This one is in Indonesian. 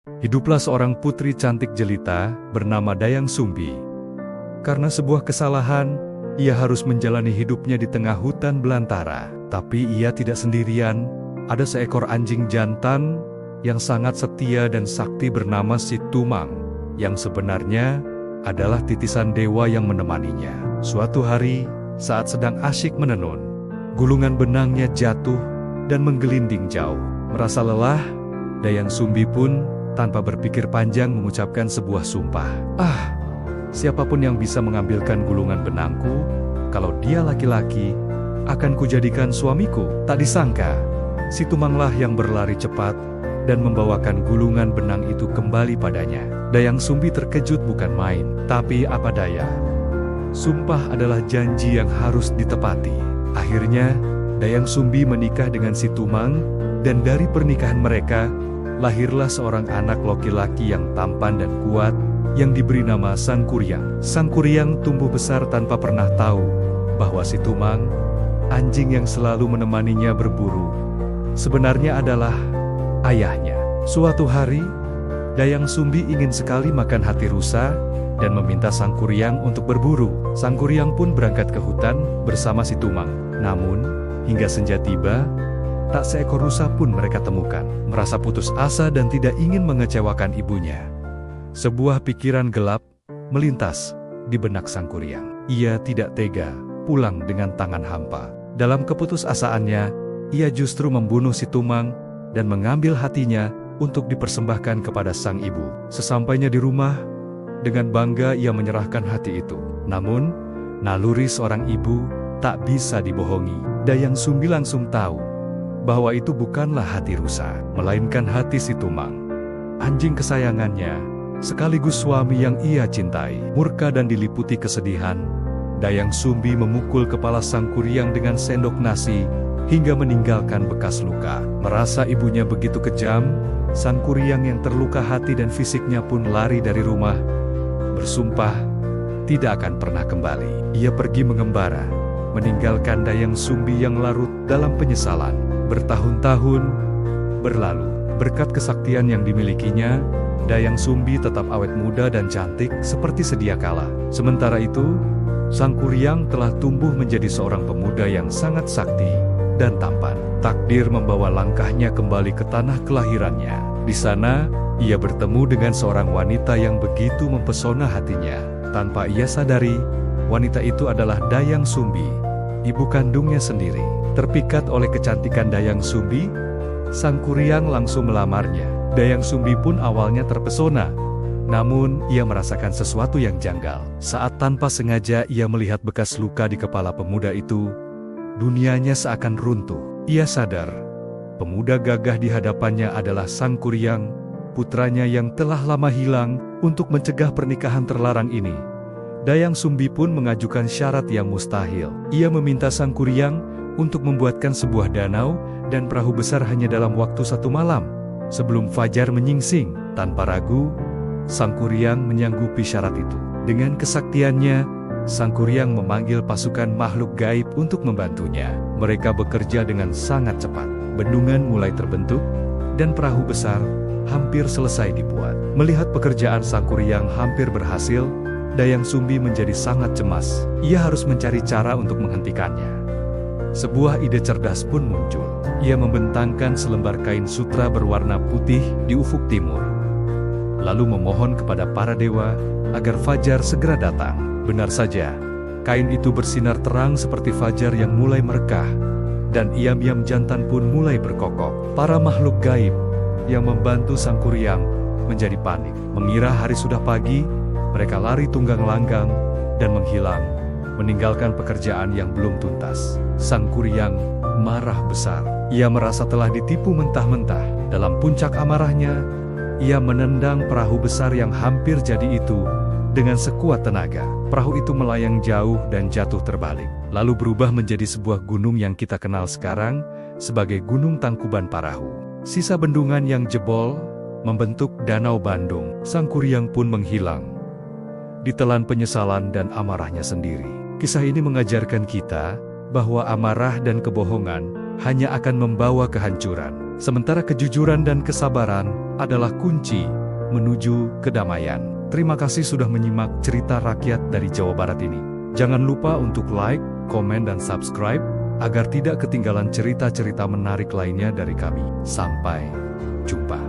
Hiduplah seorang putri cantik jelita bernama Dayang Sumbi. Karena sebuah kesalahan, ia harus menjalani hidupnya di tengah hutan belantara. Tapi ia tidak sendirian, ada seekor anjing jantan yang sangat setia dan sakti bernama Si Tumang, yang sebenarnya adalah titisan dewa yang menemaninya. Suatu hari, saat sedang asyik menenun, gulungan benangnya jatuh dan menggelinding jauh. Merasa lelah, Dayang Sumbi pun tanpa berpikir panjang mengucapkan sebuah sumpah. Siapapun yang bisa mengambilkan gulungan benangku, kalau dia laki-laki, akan kujadikan suamiku. Tak disangka, Si Tumanglah yang berlari cepat dan membawakan gulungan benang itu kembali padanya. Dayang Sumbi terkejut bukan main, tapi apa daya. Sumpah adalah janji yang harus ditepati. Akhirnya, Dayang Sumbi menikah dengan Si Tumang, dan dari pernikahan mereka, lahirlah seorang anak laki-laki yang tampan dan kuat, yang diberi nama Sangkuriang. Sangkuriang tumbuh besar tanpa pernah tahu bahwa Si Tumang, anjing yang selalu menemaninya berburu, sebenarnya adalah ayahnya. Suatu hari, Dayang Sumbi ingin sekali makan hati rusa dan meminta Sangkuriang untuk berburu. Sangkuriang pun berangkat ke hutan bersama Si Tumang. Namun, hingga senja tiba, tak seekor rusa pun mereka temukan. Merasa putus asa dan tidak ingin mengecewakan ibunya, sebuah pikiran gelap melintas di benak Sangkuriang. Ia tidak tega pulang dengan tangan hampa. Dalam keputusasaannya, ia justru membunuh Si Tumang dan mengambil hatinya untuk dipersembahkan kepada sang ibu. Sesampainya di rumah, dengan bangga ia menyerahkan hati itu. Namun, naluri seorang ibu tak bisa dibohongi. Dayang Sumbi langsung tahu bahwa itu bukanlah hati rusa, melainkan hati Si Tumang, anjing kesayangannya, sekaligus suami yang ia cintai. Murka dan diliputi kesedihan, Dayang Sumbi memukul kepala Sangkuriang dengan sendok nasi hingga meninggalkan bekas luka. Merasa ibunya begitu kejam, Sangkuriang yang terluka hati dan fisiknya pun lari dari rumah, bersumpah tidak akan pernah kembali. Ia pergi mengembara, meninggalkan Dayang Sumbi yang larut dalam penyesalan. Bertahun-tahun berlalu, berkat kesaktian yang dimilikinya, Dayang Sumbi tetap awet muda dan cantik seperti sedia kala. Sementara itu, Sangkuriang telah tumbuh menjadi seorang pemuda yang sangat sakti dan tampan. Takdir membawa langkahnya kembali ke tanah kelahirannya. Di sana, ia bertemu dengan seorang wanita yang begitu mempesona hatinya. Tanpa ia sadari, wanita itu adalah Dayang Sumbi, ibu kandungnya sendiri. Terpikat oleh kecantikan Dayang Sumbi, Sangkuriang langsung melamarnya. Dayang Sumbi pun awalnya terpesona, namun ia merasakan sesuatu yang janggal. Saat tanpa sengaja ia melihat bekas luka di kepala pemuda itu, dunianya seakan runtuh. Ia sadar, pemuda gagah di hadapannya adalah Sangkuriang, putranya yang telah lama hilang. Untuk mencegah pernikahan terlarang ini, Dayang Sumbi pun mengajukan syarat yang mustahil. Ia meminta Sangkuriang untuk membuatkan sebuah danau dan perahu besar hanya dalam waktu 1 malam, sebelum fajar menyingsing. Tanpa ragu, Sangkuriang menyanggupi syarat itu. Dengan kesaktiannya, Sangkuriang memanggil pasukan makhluk gaib untuk membantunya. Mereka bekerja dengan sangat cepat. Bendungan mulai terbentuk, dan perahu besar hampir selesai dibuat. Melihat pekerjaan Sangkuriang hampir berhasil, Dayang Sumbi menjadi sangat cemas. Ia harus mencari cara untuk menghentikannya. Sebuah ide cerdas pun muncul. Ia membentangkan selembar kain sutra berwarna putih di ufuk timur, lalu memohon kepada para dewa agar fajar segera datang. Benar saja, kain itu bersinar terang seperti fajar yang mulai merekah, dan iam-iam jantan pun mulai berkokok. Para makhluk gaib yang membantu Sangkuriang menjadi panik. Mengira hari sudah pagi, mereka lari tunggang langgang dan menghilang, meninggalkan pekerjaan yang belum tuntas. Sangkuriang marah besar. Ia merasa telah ditipu mentah-mentah. Dalam puncak amarahnya, ia menendang perahu besar yang hampir jadi itu dengan sekuat tenaga. Perahu itu melayang jauh dan jatuh terbalik, lalu berubah menjadi sebuah gunung yang kita kenal sekarang sebagai Gunung Tangkuban Parahu. Sisa bendungan yang jebol membentuk Danau Bandung. Sangkuriang pun menghilang, ditelan penyesalan dan amarahnya sendiri. Kisah ini mengajarkan kita bahwa amarah dan kebohongan hanya akan membawa kehancuran, sementara kejujuran dan kesabaran adalah kunci menuju kedamaian. Terima kasih sudah menyimak cerita rakyat dari Jawa Barat ini. Jangan lupa untuk like, komen, dan subscribe, agar tidak ketinggalan cerita-cerita menarik lainnya dari kami. Sampai jumpa.